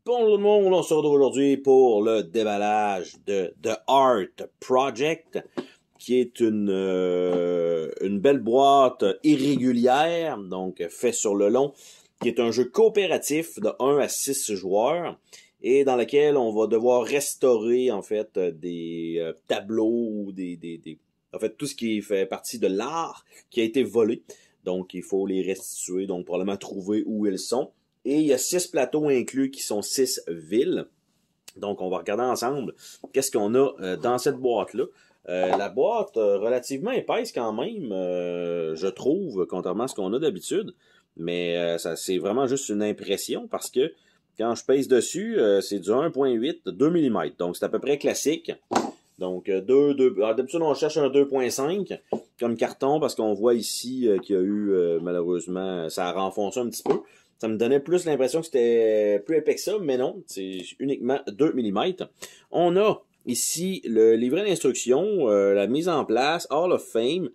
Bonjour tout le monde, on se retrouve aujourd'hui pour le déballage de The Art Project, qui est une belle boîte irrégulière, donc fait sur le long, qui est un jeu coopératif de 1 à 6 joueurs, et dans lequel on va devoir restaurer en fait des tableaux, en fait tout ce qui fait partie de l'art qui a été volé. Donc il faut les restituer, donc probablement trouver où ils sont. Et il y a 6 plateaux inclus qui sont 6 villes. Donc, on va regarder ensemble qu'est-ce qu'on a dans cette boîte-là. La boîte, relativement épaisse quand même, je trouve, contrairement à ce qu'on a d'habitude. Mais ça, c'est vraiment juste une impression parce que quand je pèse dessus, c'est du 1.8, 2 mm. Donc, c'est à peu près classique. Donc, d'habitude, on cherche un 2.5 comme carton parce qu'on voit ici qu'il y a eu, malheureusement, ça a renfoncé un petit peu. Ça me donnait plus l'impression que c'était plus épais que ça, mais non, c'est uniquement 2 mm. On a ici le livret d'instruction, la mise en place, Hall of Fame,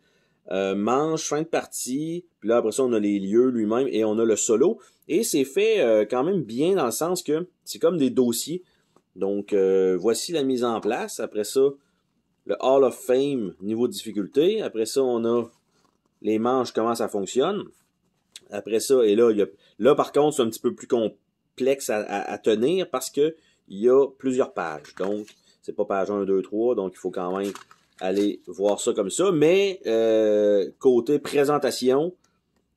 manche, fin de partie, puis là après ça on a les lieux lui-même et on a le solo. Et c'est fait quand même bien dans le sens que c'est comme des dossiers. Donc voici la mise en place. Après ça, le Hall of Fame, niveau de difficulté. Après ça, on a les manches, comment ça fonctionne. Après ça, et là, là par contre, c'est un petit peu plus complexe à tenir parce que il y a plusieurs pages. Donc, c'est pas page 1, 2, 3, donc il faut quand même aller voir ça comme ça. Mais côté présentation,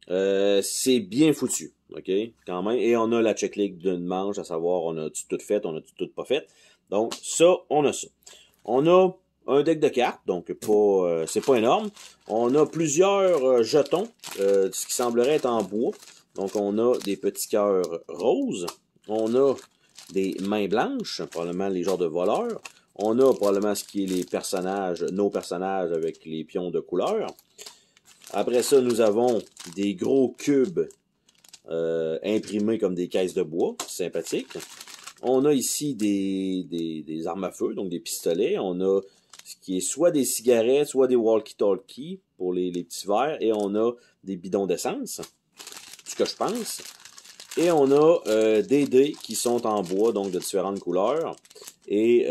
c'est bien foutu. OK? Quand même. Et on a la checklist d'une manche, à savoir on a-tu tout fait, on a-tu tout pas fait. Donc, ça, on a ça. On a un deck de cartes, donc pas, c'est pas énorme. On a plusieurs jetons, ce qui semblerait être en bois. Donc on a des petits cœurs roses. On a des mains blanches, probablement les genres de voleurs. On a probablement ce qui est les personnages, nos personnages avec les pions de couleur. Après ça, nous avons des gros cubes imprimés comme des caisses de bois, sympathique. On a ici des armes à feu, donc des pistolets. On a ce qui est soit des cigarettes, soit des walkie-talkies pour les petits verres. Et on a des bidons d'essence, ce que je pense. Et on a des dés qui sont en bois, donc de différentes couleurs. Et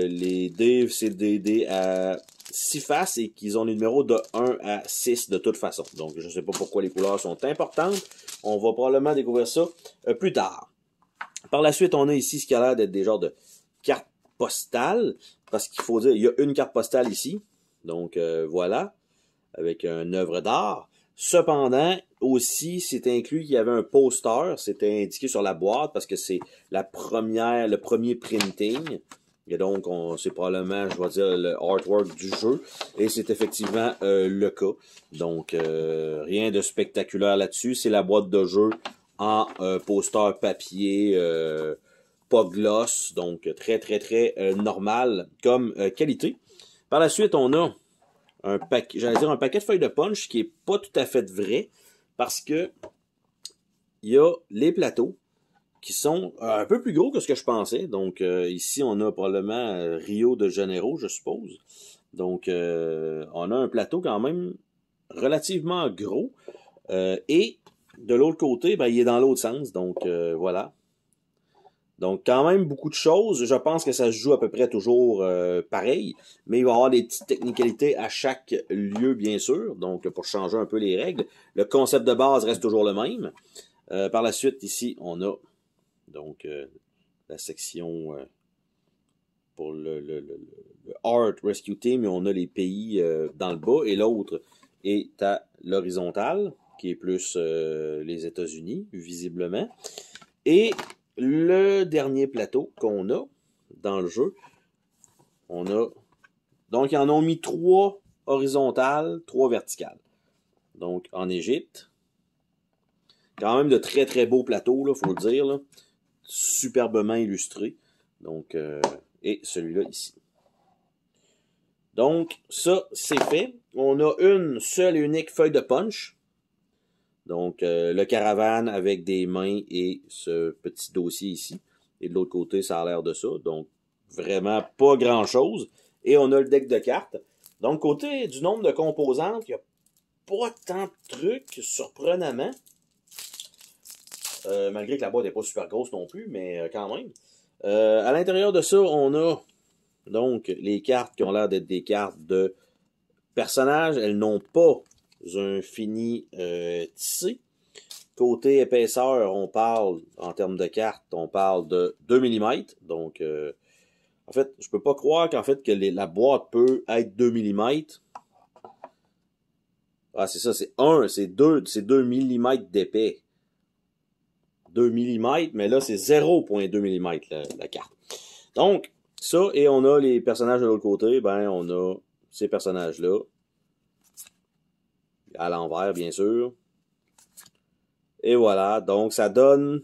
les dés, c'est des dés à 6 faces et qu'ils ont les numéros de 1 à 6 de toute façon. Donc je ne sais pas pourquoi les couleurs sont importantes. On va probablement découvrir ça plus tard. Par la suite, on a ici ce qui a l'air d'être des genres de cartes postales. Parce qu'il faut dire, il y a une carte postale ici. Donc, voilà. Avec une œuvre d'art. Cependant, aussi, c'est inclus qu'il y avait un poster. C'était indiqué sur la boîte parce que c'est le premier printing. Et donc, c'est probablement, je vais dire, le artwork du jeu. Et c'est effectivement le cas. Donc, rien de spectaculaire là-dessus. C'est la boîte de jeu en poster papier, pas gloss, donc très normal comme qualité. Par la suite, on a un paquet de feuilles de punch qui est pas tout à fait vrai parce que il y a les plateaux qui sont un peu plus gros que ce que je pensais. Donc ici, on a probablement Rio de Janeiro, je suppose. Donc on a un plateau quand même relativement gros et de l'autre côté, ben, il est dans l'autre sens. Donc voilà. Donc, quand même, beaucoup de choses. Je pense que ça se joue à peu près toujours pareil, mais il va y avoir des petites technicalités à chaque lieu, bien sûr, donc pour changer un peu les règles. Le concept de base reste toujours le même. Par la suite, ici, on a donc la section pour le Art Rescue Team, et on a les pays dans le bas, et l'autre est à l'horizontale, qui est plus les États-Unis, visiblement. Et le dernier plateau qu'on a dans le jeu, on a... Donc, ils en ont mis 3 horizontales, 3 verticales. Donc, en Égypte. Quand même de très beaux plateaux, il faut le dire. Là. Superbement illustrés. Donc, et celui-là ici. Donc, ça, c'est fait. On a une seule et unique feuille de punch. Donc, le caravane avec des mains et ce petit dossier ici. Et de l'autre côté, ça a l'air de ça. Donc, vraiment pas grand-chose. Et on a le deck de cartes. Donc, côté du nombre de composantes, il n'y a pas tant de trucs, surprenamment. malgré que la boîte n'est pas super grosse non plus, mais quand même. À l'intérieur de ça, on a donc les cartes qui ont l'air d'être des cartes de personnages. Elles n'ont pas un fini tissé. Côté épaisseur, on parle, en termes de cartes, on parle de 2 mm. Donc, en fait, je peux pas croire qu'en fait que la boîte peut être 2 mm. Ah, c'est ça, c'est 2 mm d'épais. 2 mm, mais là, c'est 0,2 mm la carte. Donc, ça, et on a les personnages de l'autre côté, ben, on a ces personnages-là. À l'envers, bien sûr. Et voilà, donc ça donne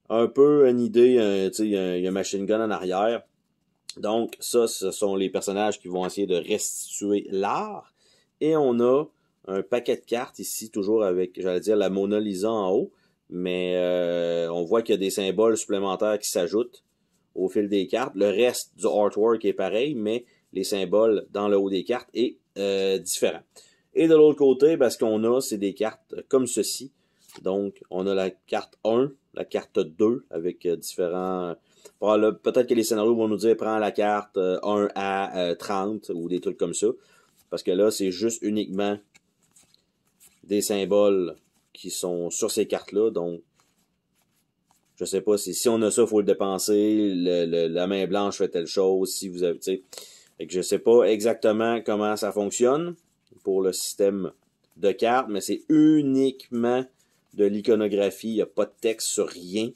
un peu une idée, il y a un machine gun en arrière. Donc, ça, ce sont les personnages qui vont essayer de restituer l'art. Et on a un paquet de cartes ici, toujours avec, j'allais dire, la Mona Lisa en haut. Mais on voit qu'il y a des symboles supplémentaires qui s'ajoutent au fil des cartes. Le reste du artwork est pareil, mais les symboles dans le haut des cartes est différent. Et de l'autre côté, ben, ce qu'on a, c'est des cartes comme ceci. Donc, on a la carte 1, la carte 2, avec différents... Peut-être que les scénarios vont nous dire, prends la carte 1 à 30, ou des trucs comme ça. Parce que là, c'est juste uniquement des symboles qui sont sur ces cartes-là. Donc, je sais pas si on a ça, il faut le dépenser. La main blanche fait telle chose. Si vous avez, tu sais. Fait que je sais pas exactement comment ça fonctionne pour le système de cartes, mais c'est uniquement de l'iconographie. Il n'y a pas de texte sur rien.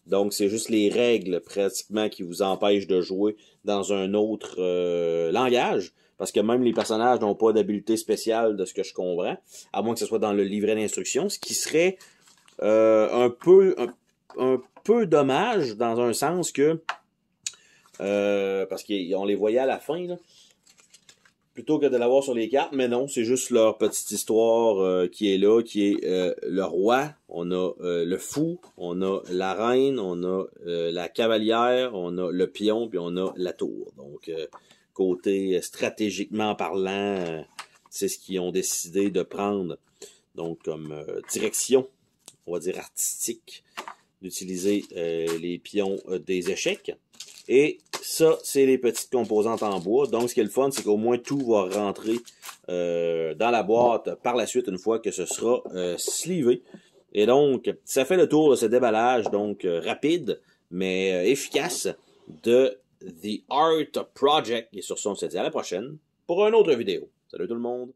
Donc, c'est juste les règles, pratiquement, qui vous empêchent de jouer dans un autre langage. Parce que même les personnages n'ont pas d'habileté spéciale, de ce que je comprends. À moins que ce soit dans le livret d'instruction. Ce qui serait un peu dommage, dans un sens que... parce qu'on les voyait à la fin, là. Plutôt que de l'avoir sur les cartes, mais non, c'est juste leur petite histoire qui est là, qui est le roi, on a le fou, on a la reine, on a la cavalière, on a le pion, puis on a la tour. Donc, côté stratégiquement parlant, c'est ce qu'ils ont décidé de prendre, donc comme direction, on va dire artistique, d'utiliser les pions des échecs. Et ça, c'est les petites composantes en bois. Donc, ce qui est le fun, c'est qu'au moins tout va rentrer dans la boîte par la suite, une fois que ce sera sleevé. Et donc, ça fait le tour de ce déballage, donc rapide, mais efficace, de The Art Project. Et sur ce, on se dit à la prochaine pour une autre vidéo. Salut tout le monde!